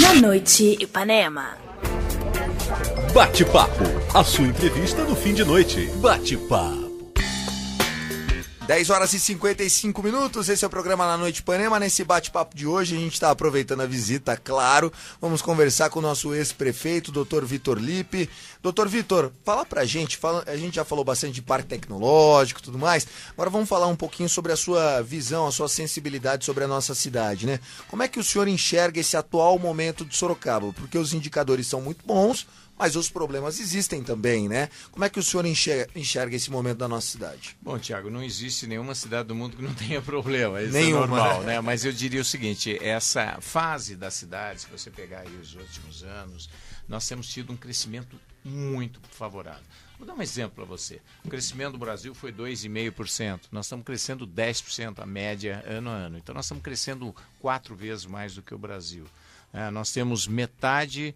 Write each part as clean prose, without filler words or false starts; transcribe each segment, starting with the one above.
Na Noite Ipanema. Bate-papo, a sua entrevista no fim de noite. Bate-papo. 10 horas e 55 minutos, esse é o programa Na Noite Ipanema. Nesse bate-papo de hoje, a gente está aproveitando a visita, claro. Vamos conversar com o nosso ex-prefeito, Dr. Vitor Lippe. Doutor Vitor, fala pra gente, a gente já falou bastante de parque tecnológico e tudo mais, agora vamos falar um pouquinho sobre a sua visão, a sua sensibilidade sobre a nossa cidade, né? Como é que o senhor enxerga esse atual momento de Sorocaba? Porque os indicadores são muito bons, mas os problemas existem também, né? Como é que o senhor enxerga esse momento da nossa cidade? Bom, Tiago, não existe nenhuma cidade do mundo que não tenha problema. Isso Nenhuma, é normal, né? Mas eu diria o seguinte, essa fase da cidade, se você pegar aí os últimos anos, nós temos tido um crescimento muito favorável. Vou dar um exemplo para você. O crescimento do Brasil foi 2,5%. Nós estamos crescendo 10% a média ano a ano. Então nós estamos crescendo 4 vezes mais do que o Brasil. Nós temos metade,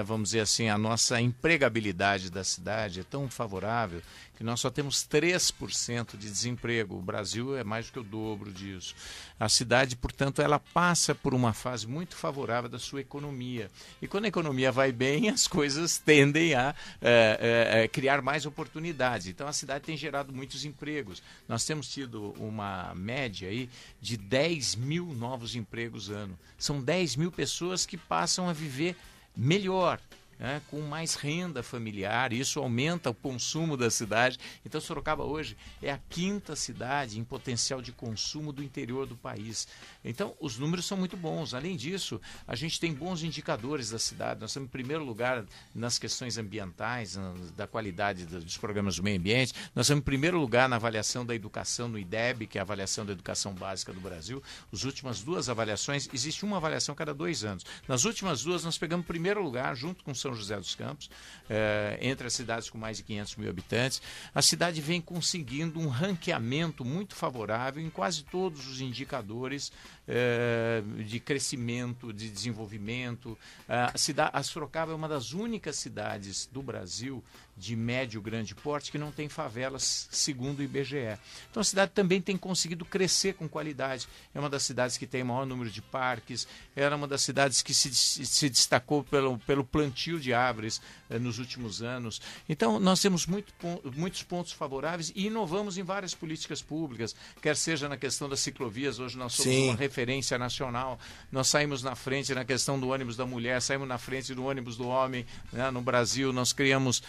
vamos dizer assim, a nossa empregabilidade da cidade é tão favorável que nós só temos 3% de desemprego. O Brasil é mais do que o dobro disso. A cidade, portanto, ela passa por uma fase muito favorável da sua economia. E quando a economia vai bem, as coisas tendem a criar mais oportunidades. Então a cidade tem gerado muitos empregos. Nós temos tido uma média aí de 10 mil novos empregos ano. São 10 mil pessoas que passam a viver melhor, com mais renda familiar. Isso aumenta o consumo da cidade. Então Sorocaba hoje é a 5ª cidade em potencial de consumo do interior do país. Então os números são muito bons. Além disso, a gente tem bons indicadores da cidade. Nós estamos em primeiro lugar nas questões ambientais, da qualidade dos programas do meio ambiente. Nós estamos em primeiro lugar na avaliação da educação no IDEB, que é a avaliação da educação básica do Brasil. As últimas 2 avaliações, existe uma avaliação cada 2 anos. Nas últimas 2 nós pegamos primeiro lugar junto com São José dos Campos, entre as cidades com mais de 500 mil habitantes. A cidade vem conseguindo um ranqueamento muito favorável em quase todos os indicadores de crescimento, de desenvolvimento. A Sorocaba é uma das únicas cidades do Brasil de médio grande porte que não tem favelas, segundo o IBGE. Então a cidade também tem conseguido crescer com qualidade. É uma das cidades que tem o maior número de parques, era uma das cidades que se destacou pelo plantio de árvores nos últimos anos. Então nós temos muitos pontos favoráveis e inovamos em várias políticas públicas, quer seja na questão das ciclovias. Hoje nós somos uma referência nacional. Nós saímos na frente na questão do ônibus da mulher, saímos na frente do ônibus do homem, né? No Brasil nós criamos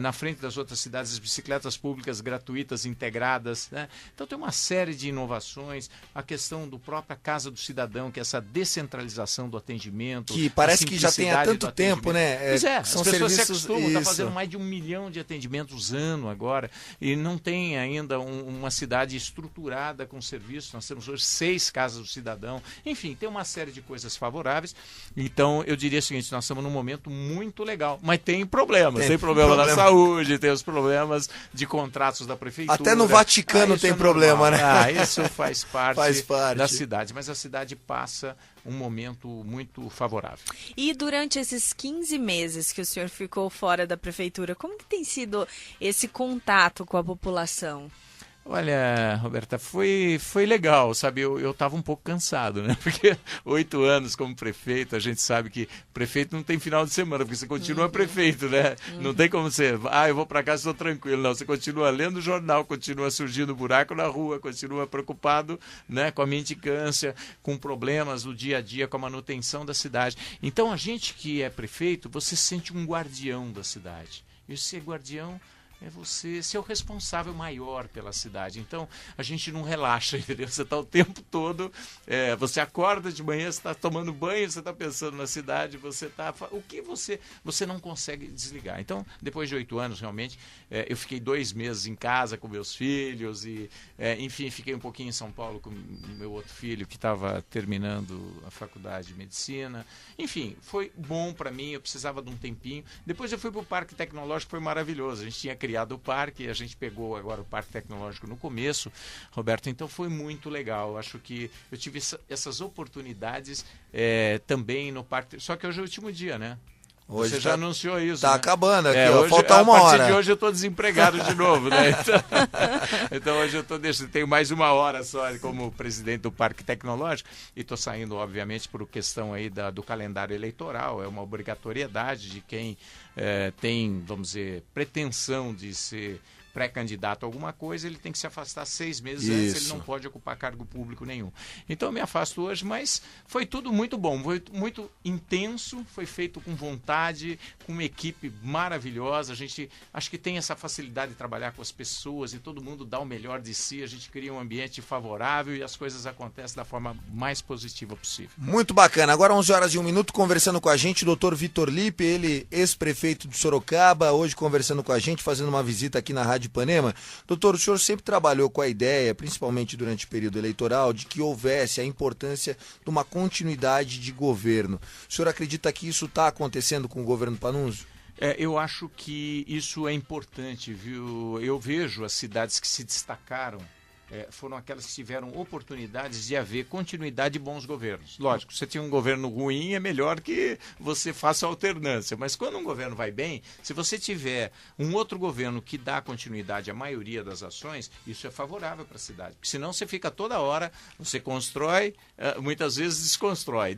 na frente das outras cidades as bicicletas públicas gratuitas, integradas, né? Então tem uma série de inovações, a questão do própria Casa do Cidadão, que é essa descentralização do atendimento. Que parece que já tem há tanto tempo, né? Pois é, são as pessoas serviços, se acostumam, está fazendo mais de 1 milhão de atendimentos ano agora, e não tem ainda uma cidade estruturada com serviços. Nós temos hoje 6 Casas do Cidadão, enfim, tem uma série de coisas favoráveis. Então eu diria o seguinte, nós estamos num momento muito legal, mas tem problemas, tem problema na saúde, tem os problemas de contratos da prefeitura. Até no Vaticano tem problema, né? Isso faz parte da cidade, mas a cidade passa um momento muito favorável. E durante esses 15 meses que o senhor ficou fora da prefeitura, como que tem sido esse contato com a população? Olha, Roberta, foi legal, sabe? Eu estava um pouco cansado, né? Porque 8 anos como prefeito, a gente sabe que prefeito não tem final de semana, porque você continua prefeito, né? Não tem como você, eu vou para casa, estou tranquilo. Não, você continua lendo o jornal, continua surgindo buraco na rua, continua preocupado, né, com a mendicância, com problemas do dia a dia, com a manutenção da cidade. Então, a gente que é prefeito, você se sente um guardião da cidade. E ser guardião é você ser o responsável maior pela cidade. Então, a gente não relaxa, entendeu? Você está o tempo todo, você acorda de manhã, você está tomando banho, você está pensando na cidade, você está... O que você não consegue desligar. Então, depois de 8 anos, realmente, eu fiquei 2 meses em casa com meus filhos e, enfim, fiquei um pouquinho em São Paulo com meu outro filho que estava terminando a faculdade de medicina. Enfim, foi bom para mim, eu precisava de um tempinho. Depois eu fui para o Parque Tecnológico, foi maravilhoso. A gente tinha criado o parque, a gente pegou agora o Parque Tecnológico no começo, Roberto, então foi muito legal. Eu acho que eu tive essas oportunidades também no parque, só que hoje é o último dia, né? Hoje Você já anunciou isso, tá né? acabando aqui, ó, falta uma hora. A hora. partir de hoje eu estou desempregado de novo, né? Então hoje eu tenho mais uma hora só como presidente do Parque Tecnológico e estou saindo, obviamente, por questão aí do calendário eleitoral. É uma obrigatoriedade de quem tem, vamos dizer, pretensão de ser pré-candidato a alguma coisa, ele tem que se afastar 6 meses antes, ele não pode ocupar cargo público nenhum. Então eu me afasto hoje, mas foi tudo muito bom, foi muito intenso, foi feito com vontade, com uma equipe maravilhosa, a gente acho que tem essa facilidade de trabalhar com as pessoas e todo mundo dá o melhor de si, a gente cria um ambiente favorável e as coisas acontecem da forma mais positiva possível. Muito bacana. Agora 11 horas e 1 minuto, conversando com a gente, o doutor Vitor Lippe, ele ex-prefeito de Sorocaba, hoje conversando com a gente, fazendo uma visita aqui na Rádio Ipanema. Doutor, o senhor sempre trabalhou com a ideia, principalmente durante o período eleitoral, de que houvesse a importância de uma continuidade de governo. O senhor acredita que isso está acontecendo com o governo Panunzio? Eu acho que isso é importante, viu? Eu vejo as cidades que se destacaram foram aquelas que tiveram oportunidades de haver continuidade de bons governos. Lógico, você tinha um governo ruim, é melhor que você faça alternância. Mas quando um governo vai bem, se você tiver um outro governo que dá continuidade à maioria das ações, isso é favorável para a cidade. Porque senão você fica toda hora, você constrói, muitas vezes desconstrói.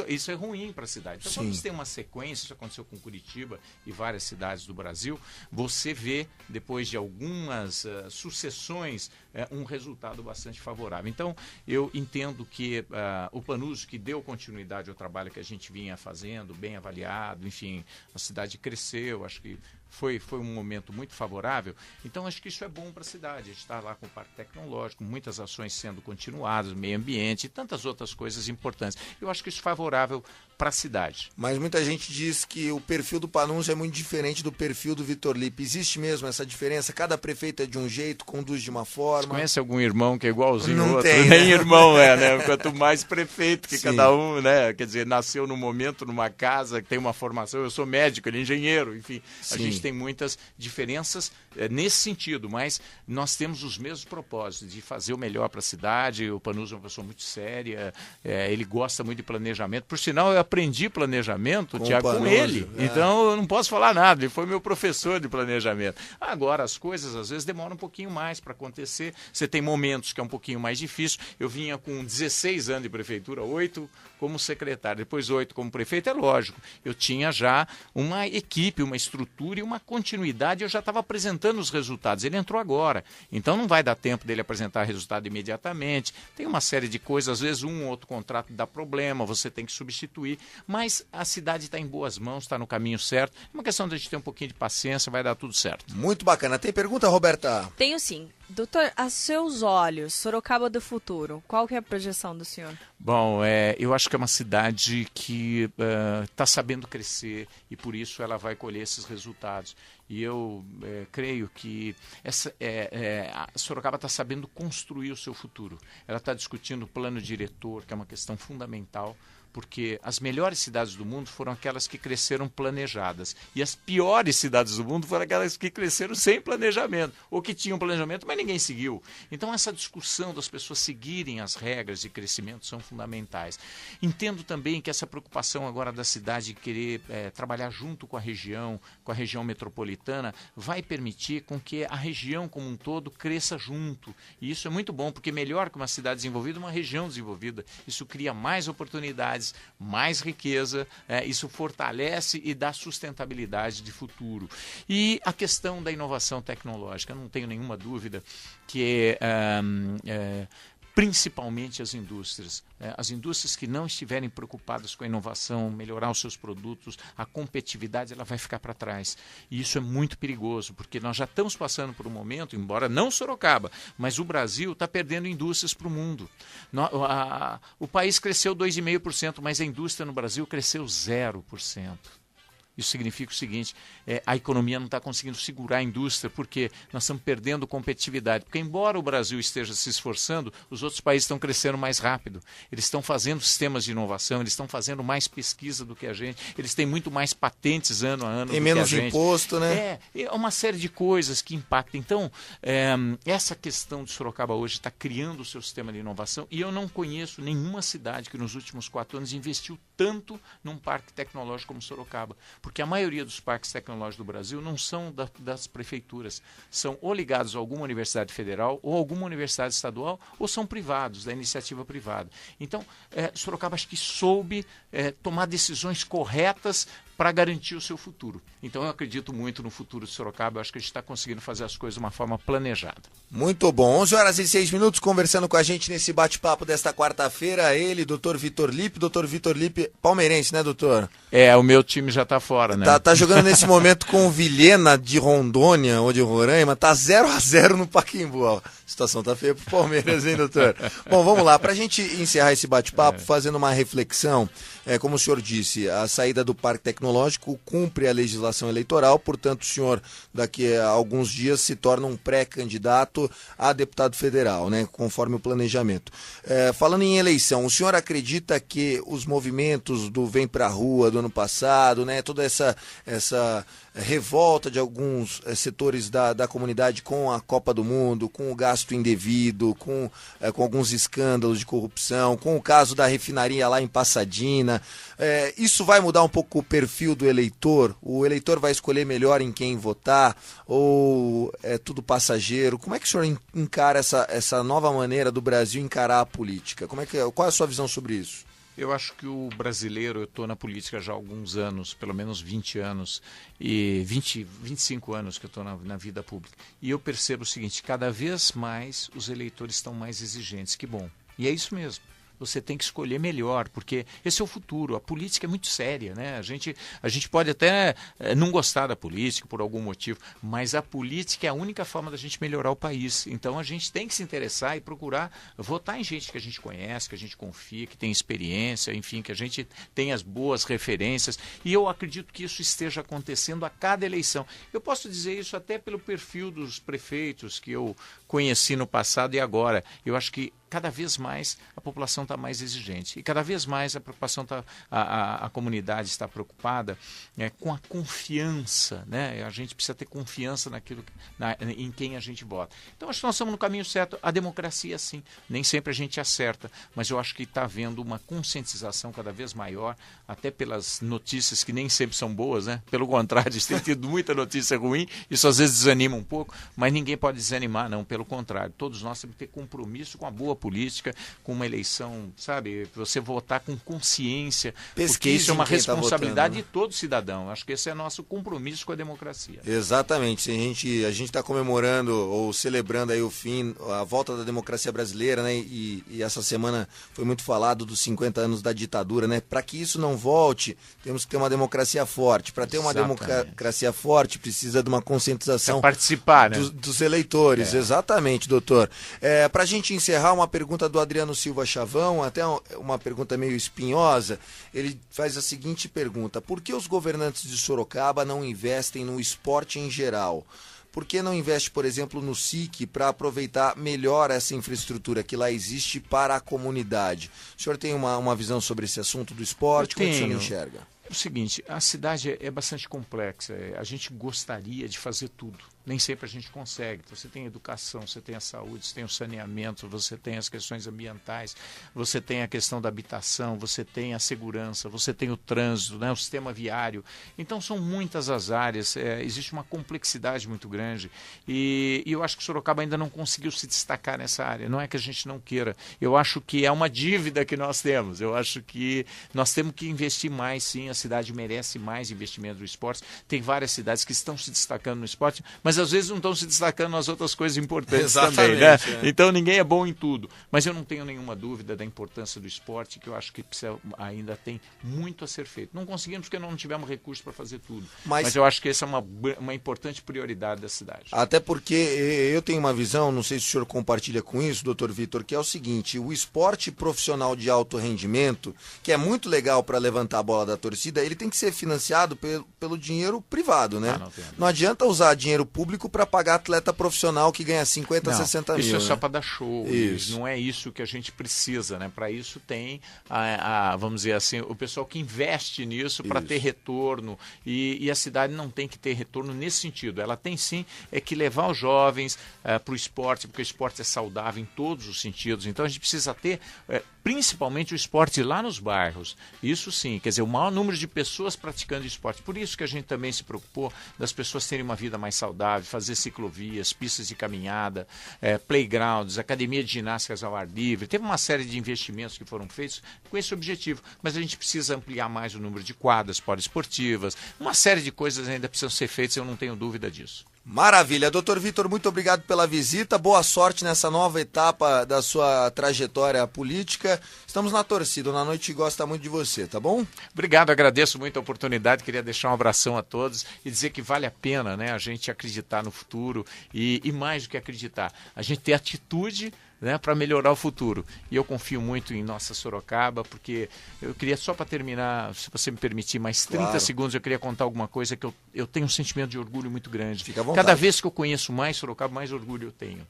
Isso é ruim para a cidade. Então, quando você tem uma sequência, isso aconteceu com Curitiba e várias cidades do Brasil, você vê, depois de algumas sucessões, um resultado bastante favorável. Então, eu entendo que o Panunzio, que deu continuidade ao trabalho que a gente vinha fazendo, bem avaliado, enfim, a cidade cresceu, acho que foi um momento muito favorável. Então, acho que isso é bom para a cidade. A gente está lá com o Parque Tecnológico, muitas ações sendo continuadas, meio ambiente e tantas outras coisas importantes. Eu acho que isso é favorável para a cidade. Mas muita gente diz que o perfil do Panunzio é muito diferente do perfil do Vitor Lippe. Existe mesmo essa diferença? Cada prefeito é de um jeito, conduz de uma forma. Você conhece algum irmão que é igualzinho ao outro? Tem, Nem né? irmão né? Quanto mais prefeito que Sim. cada um, né? Quer dizer, nasceu num momento, numa casa, que tem uma formação. Eu sou médico, ele é engenheiro, enfim. Sim. A gente tem muitas diferenças nesse sentido, mas nós temos os mesmos propósitos de fazer o melhor para a cidade. O Panunzio é uma pessoa muito séria, ele gosta muito de planejamento. Por sinal, eu aprendi planejamento, Tiago, com ele. Então, eu não posso falar nada, ele foi meu professor de planejamento. Agora, as coisas às vezes demoram um pouquinho mais para acontecer. Você tem momentos que é um pouquinho mais difícil. Eu vinha com 16 anos de prefeitura, 8 como secretário, depois 8 como prefeito, é lógico. Eu tinha já uma equipe, uma estrutura e uma continuidade, eu já estava apresentando os resultados. Ele entrou agora, então não vai dar tempo dele apresentar resultado imediatamente. Tem uma série de coisas, às vezes um ou outro contrato dá problema, você tem que substituir, mas a cidade está em boas mãos, está no caminho certo. É uma questão de a gente ter um pouquinho de paciência, vai dar tudo certo. Muito bacana. Tem pergunta, Roberta? Tenho sim. Doutor, a seus olhos, Sorocaba do futuro, qual que é a projeção do senhor? Bom, eu acho que é uma cidade que está sabendo crescer e por isso ela vai colher esses resultados. E eu creio que a Sorocaba está sabendo construir o seu futuro. Ela está discutindo o plano diretor, que é uma questão fundamental, porque as melhores cidades do mundo foram aquelas que cresceram planejadas. E as piores cidades do mundo foram aquelas que cresceram sem planejamento, ou que tinham planejamento, mas ninguém seguiu. Então, essa discussão das pessoas seguirem as regras de crescimento são fundamentais. Entendo também que essa preocupação agora da cidade de querer trabalhar junto com a região metropolitana, vai permitir com que a região como um todo cresça junto. E isso é muito bom, porque melhor que uma cidade desenvolvida, uma região desenvolvida. Isso cria mais oportunidades, mais riqueza, isso fortalece e dá sustentabilidade de futuro. E a questão da inovação tecnológica, eu não tenho nenhuma dúvida que principalmente as indústrias. As indústrias que não estiverem preocupadas com a inovação, melhorar os seus produtos, a competitividade ela vai ficar para trás. E isso é muito perigoso, porque nós já estamos passando por um momento, embora não Sorocaba, mas o Brasil está perdendo indústrias para o mundo. O país cresceu 2,5%, mas a indústria no Brasil cresceu 0%. Isso significa o seguinte, a economia não está conseguindo segurar a indústria porque nós estamos perdendo competitividade. Porque embora o Brasil esteja se esforçando, os outros países estão crescendo mais rápido. Eles estão fazendo sistemas de inovação, eles estão fazendo mais pesquisa do que a gente, eles têm muito mais patentes ano a ano do que a gente. Tem menos imposto, né? É uma série de coisas que impactam. Então, essa questão de Sorocaba hoje está criando o seu sistema de inovação e eu não conheço nenhuma cidade que nos últimos 4 anos investiu tanto num parque tecnológico como Sorocaba. Porque a maioria dos parques tecnológicos do Brasil não são das prefeituras, são ou ligados a alguma universidade federal ou alguma universidade estadual ou são privados, da iniciativa privada. Então, Sorocaba acho que soube tomar decisões corretas para garantir o seu futuro. Então eu acredito muito no futuro de Sorocaba, eu acho que a gente está conseguindo fazer as coisas de uma forma planejada. Muito bom, 11h06, conversando com a gente nesse bate-papo desta quarta-feira, ele, Dr. Vitor Lippe, palmeirense, né, doutor? O meu time já está fora, né? Tá jogando nesse momento com o Vilhena de Rondônia ou de Roraima, tá 0-0 no Pacaembu, ó. A situação tá feia pro Palmeiras, hein, doutor? Bom, vamos lá, pra gente encerrar esse bate-papo fazendo uma reflexão, como o senhor disse, a saída do Parque Tecnológico cumpre a legislação eleitoral, portanto o senhor daqui a alguns dias se torna um pré-candidato a deputado federal, né, conforme o planejamento. Falando em eleição, o senhor acredita que os movimentos do Vem Pra Rua do ano passado, né, toda essa revolta de alguns setores da comunidade com a Copa do Mundo, com o gasto indevido, com alguns escândalos de corrupção, com o caso da refinaria lá em Passadina, isso vai mudar um pouco o perfil do eleitor? O eleitor vai escolher melhor em quem votar ou é tudo passageiro? Como é que o senhor encara essa nova maneira do Brasil encarar a política? Qual é a sua visão sobre isso? Eu acho que o brasileiro, eu estou na política já há alguns anos, pelo menos 20 anos, e 25 anos que eu estou na vida pública. E eu percebo o seguinte, cada vez mais os eleitores estão mais exigentes, que bom. E é isso mesmo. Você tem que escolher melhor, porque esse é o futuro. A política é muito séria, né? A gente pode até não gostar da política por algum motivo, mas a política é a única forma da gente melhorar o país. Então a gente tem que se interessar e procurar votar em gente que a gente conhece, que a gente confia, que tem experiência, enfim, que a gente tem as boas referências. E eu acredito que isso esteja acontecendo a cada eleição. Eu posso dizer isso até pelo perfil dos prefeitos que eu conheci no passado e agora. Eu acho que cada vez mais a população está mais exigente e cada vez mais a preocupação a comunidade está preocupada com a confiança, né? A gente precisa ter confiança em quem a gente vota. Então acho que nós estamos no caminho certo. A democracia, sim, nem sempre a gente acerta, mas eu acho que está havendo uma conscientização cada vez maior, até pelas notícias que nem sempre são boas, né? Pelo contrário, a gente tem tido muita notícia ruim, isso às vezes desanima um pouco, mas ninguém pode desanimar, não, pelo contrário. Todos nós temos que ter compromisso com a boa política, com uma eleição, sabe, você votar com consciência, porque isso é uma responsabilidade de todo cidadão. Acho que esse é nosso compromisso com a democracia. Exatamente. A gente está comemorando ou celebrando aí a volta da democracia brasileira, né? E essa semana foi muito falado dos 50 anos da ditadura, né? Para que isso não volte, temos que ter uma democracia forte. Para ter uma democracia forte, precisa de uma conscientização participar, né? dos eleitores. Exatamente, doutor. Para a gente encerrar, uma pergunta do Adriano Silva Chavão, até uma pergunta meio espinhosa. Ele faz a seguinte pergunta: por que os governantes de Sorocaba não investem no esporte em geral? Por que não investe, por exemplo, no SIC para aproveitar melhor essa infraestrutura que lá existe para a comunidade? O senhor tem uma visão sobre esse assunto do esporte? Como é que o senhor enxerga? É o seguinte, a cidade é bastante complexa, a gente gostaria de fazer tudo, nem sempre a gente consegue. Então, você tem a educação, você tem a saúde, você tem o saneamento, você tem as questões ambientais, você tem a questão da habitação, você tem a segurança, você tem o trânsito, né, o sistema viário. Então são muitas as áreas, existe uma complexidade muito grande e eu acho que Sorocaba ainda não conseguiu se destacar nessa área. Não é que a gente não queira, eu acho que é uma dívida que nós temos, eu acho que nós temos que investir mais, sim. A cidade merece mais investimento no esporte. Tem várias cidades que estão se destacando no esporte, mas mas às vezes não estão se destacando nas outras coisas importantes Exatamente, também, né? é. Então ninguém é bom em tudo. Mas eu não tenho nenhuma dúvida da importância do esporte, que eu acho que ainda tem muito a ser feito. Não conseguimos porque não tivemos recursos para fazer tudo. Mas eu acho que essa é uma importante prioridade da cidade. Até porque eu tenho uma visão, não sei se o senhor compartilha com isso, doutor Vitor, que é o seguinte: o esporte profissional de alto rendimento, que é muito legal para levantar a bola da torcida, ele tem que ser financiado pelo dinheiro privado, né? Não adianta usar dinheiro público para pagar atleta profissional que ganha 50, 60 mil. Isso é só né? para dar show. Isso. Não é isso que a gente precisa, né? Para isso tem, vamos dizer assim, o pessoal que investe nisso para ter retorno. E a cidade não tem que ter retorno nesse sentido. Ela tem sim que levar os jovens para o esporte, porque o esporte é saudável em todos os sentidos. Então a gente precisa ter principalmente o esporte lá nos bairros. Isso sim, quer dizer, o maior número de pessoas praticando esporte. Por isso que a gente também se preocupou das pessoas terem uma vida mais saudável, fazer ciclovias, pistas de caminhada, playgrounds, academia de ginásticas ao ar livre. Teve uma série de investimentos que foram feitos com esse objetivo, mas a gente precisa ampliar mais o número de quadras poliesportivas. Uma série de coisas ainda precisam ser feitas, eu não tenho dúvida disso. Maravilha. Doutor Vitor, muito obrigado pela visita. Boa sorte nessa nova etapa da sua trajetória política. Estamos na torcida. Na Noite gosta muito de você, tá bom? Obrigado, agradeço muito a oportunidade. Queria deixar um abração a todos e dizer que vale a pena, né, a gente acreditar no futuro e mais do que acreditar, a gente ter atitude, né, para melhorar o futuro. E eu confio muito em nossa Sorocaba, porque eu queria, só para terminar, se você me permitir, mais 30 segundos, eu queria contar alguma coisa que eu tenho um sentimento de orgulho muito grande. Fica à vontade. Cada vez que eu conheço mais Sorocaba, mais orgulho eu tenho.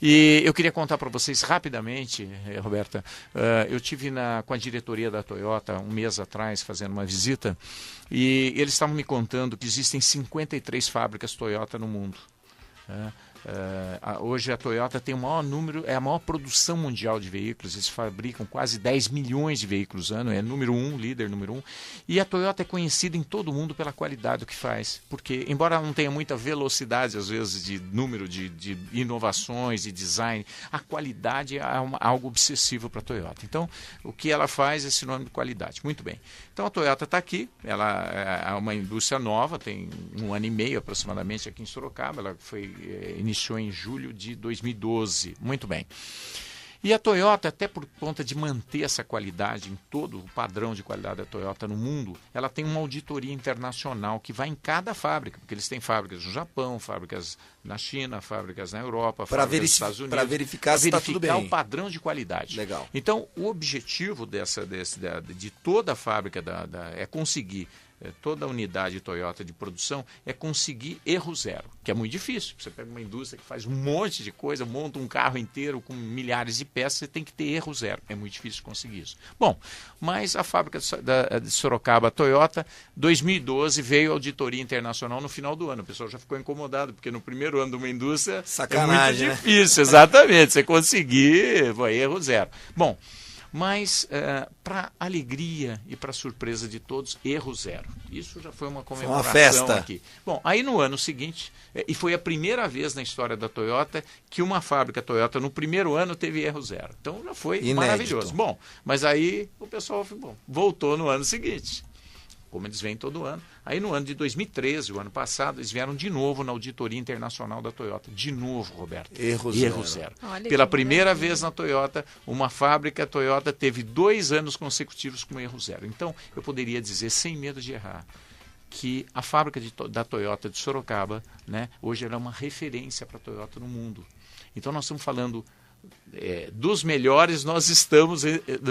E eu queria contar para vocês rapidamente, Roberta, eu tive com a diretoria da Toyota um mês atrás, fazendo uma visita, e eles estavam me contando que existem 53 fábricas Toyota no mundo. Hoje a Toyota tem o maior número, é a maior produção mundial de veículos. Eles fabricam quase 10 milhões de veículos ano, é número 1, líder número 1. E a Toyota é conhecida em todo o mundo pela qualidade do que faz, porque embora ela não tenha muita velocidade às vezes de número de inovações, de design, a qualidade é algo obsessivo para a Toyota. Então o que ela faz é sinônimo de qualidade. Muito bem. Então a Toyota está aqui, ela é uma indústria nova, tem 1 ano e meio aproximadamente aqui em Sorocaba. Ela iniciou em julho de 2012. Muito bem. E a Toyota, até por conta de manter essa qualidade em todo o padrão de qualidade da Toyota no mundo, ela tem uma auditoria internacional que vai em cada fábrica, porque eles têm fábricas no Japão, fábricas na China, fábricas na Europa, fábricas nos Estados Unidos. Para verificar se está tudo bem. O padrão de qualidade. Legal. Então, o objetivo de toda a fábrica é conseguir, toda a unidade Toyota de produção, é conseguir erro zero, que é muito difícil. Você pega uma indústria que faz um monte de coisa, monta um carro inteiro com milhares de peças, você tem que ter erro zero. É muito difícil conseguir isso. Bom, mas a fábrica de Sorocaba, a Toyota, 2012 veio a auditoria internacional no final do ano. O pessoal já ficou incomodado, porque no primeiro ano de uma indústria sacanagem, é muito difícil, exatamente, você conseguir erro zero. Bom, mas para alegria e para surpresa de todos, erro zero. Isso já foi uma comemoração, uma festa aqui. Bom, aí no ano seguinte, e foi a primeira vez na história da Toyota que uma fábrica Toyota no primeiro ano teve erro zero. Então já foi inédito. Maravilhoso. Bom, mas aí o pessoal voltou no ano seguinte, como eles vêm todo ano. Aí no ano de 2013, o ano passado, eles vieram de novo na auditoria internacional da Toyota. De novo, Roberto. Erro zero. Olha, pela primeira vez na Toyota, uma fábrica Toyota teve 2 anos consecutivos com erro zero. Então, eu poderia dizer, sem medo de errar, que a fábrica da Toyota de Sorocaba, né, hoje ela é uma referência para a Toyota no mundo. Então, nós estamos falando dos melhores, nós estamos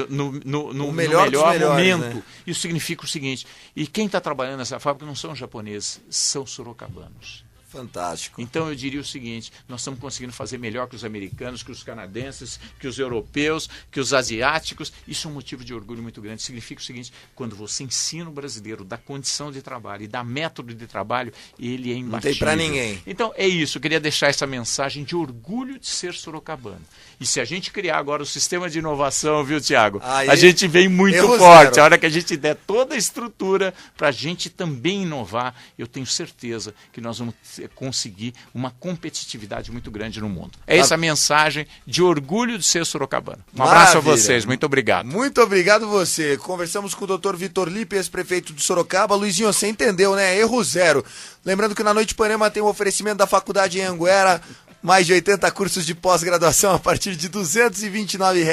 no melhor momento. Né? Isso significa o seguinte: e quem está trabalhando nessa fábrica não são japoneses, são sorocabanos. Fantástico. Então eu diria o seguinte: nós estamos conseguindo fazer melhor que os americanos, que os canadenses, que os europeus, que os asiáticos. Isso é um motivo de orgulho muito grande. Significa o seguinte: quando você ensina o brasileiro da condição de trabalho e da método de trabalho, ele é imbatível. Não tem para ninguém. Então é isso, eu queria deixar essa mensagem de orgulho de ser sorocabano. E se a gente criar agora o sistema de inovação, viu, Tiago? A gente vem muito forte. Zero. A hora que a gente der toda a estrutura para a gente também inovar, eu tenho certeza que nós vamos conseguir uma competitividade muito grande no mundo. É essa a mensagem de orgulho de ser sorocabano. Um abraço a vocês, muito obrigado. Muito obrigado você. Conversamos com o Dr. Vitor Lippe, ex-prefeito de Sorocaba. Luizinho, você entendeu, né? Erro zero. Lembrando que na Noite Ipanema tem um oferecimento da Faculdade Anhanguera, mais de 80 cursos de pós-graduação a partir de R$ 229.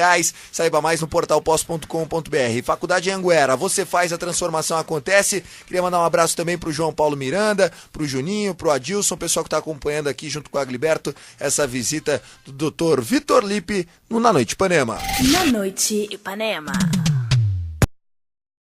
Saiba mais no portal pós.com.br. Faculdade Anhanguera, você faz, a transformação acontece. Queria mandar um abraço também pro João Paulo Miranda, pro Juninho, pro Adilson, pessoal que está acompanhando aqui junto com a Agliberto essa visita do Dr. Vitor Lippe no Na Noite Ipanema. Na Noite Ipanema.